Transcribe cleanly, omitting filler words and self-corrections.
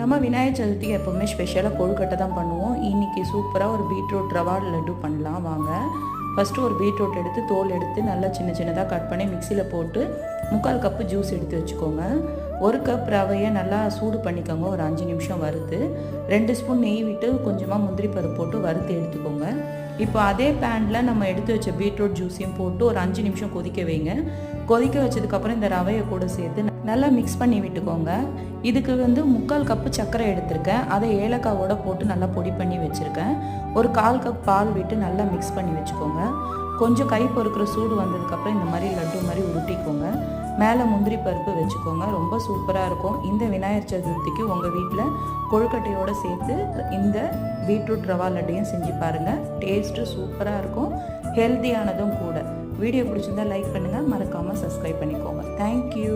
நம்ம விநாயகர் சதுர்த்திக்கு எப்போவுமே ஸ்பெஷலாக கொழுக்கட்டை தான் பண்ணுவோம். இன்றைக்கி சூப்பராக ஒரு பீட்ரூட் ரவா லட்டு பண்ணலாம் வாங்க. ஃபஸ்ட்டு ஒரு பீட்ரூட் எடுத்து தோல் எடுத்து நல்லா சின்ன சின்னதாக கட் பண்ணி மிக்சியில் போட்டு 3/4 கப்பு ஜூஸ் எடுத்து வச்சுக்கோங்க. 1 கப் ரவையை நல்லா சூடு பண்ணிக்கோங்க. ஒரு 5 நிமிஷம் வறுத்து 2 ஸ்பூன் நெய் விட்டு கொஞ்சமாக முந்திரி பருப்பு போட்டு வறுத்து எடுத்துக்கோங்க. இப்போ அதே பேனில் நம்ம எடுத்து வச்ச பீட்ரூட் ஜூஸையும் போட்டு ஒரு 5 நிமிஷம் கொதிக்க வைங்க. கொதிக்க வச்சதுக்கப்புறம் இந்த ரவையை கூட சேர்த்து நல்லா மிக்ஸ் பண்ணி விட்டுக்கோங்க. இதுக்கு 3/4 கப்பு சர்க்கரை எடுத்திருக்கேன். அதை ஏலக்காவோட போட்டு நல்லா பொடி பண்ணி வச்சுருக்கேன். ஒரு 1/4 கப் பால் விட்டு நல்லா மிக்ஸ் பண்ணி வச்சுக்கோங்க. கொஞ்சம் கை பொறுக்கிற சூடு வந்ததுக்கப்புறம் இந்த மாதிரி லட்டு மாதிரி உருட்டிக்கோங்க. மேலே முந்திரி பருப்பு வச்சுக்கோங்க. ரொம்ப சூப்பராக இருக்கும். இந்த விநாயகர் சதுர்த்திக்கு உங்கள் வீட்டில் கொழுக்கட்டையோடு சேர்த்து இந்த பீட்ரூட் ரவா லட்டையும் செஞ்சு பாருங்கள். டேஸ்ட்டு சூப்பராக இருக்கும், ஹெல்த்தியானதும் கூட. வீடியோ பிடிச்சிருந்தா லைக் பண்ணுங்கள், மறக்காமல் சப்ஸ்கிரைப் பண்ணிக்கோங்க. தேங்க்யூ.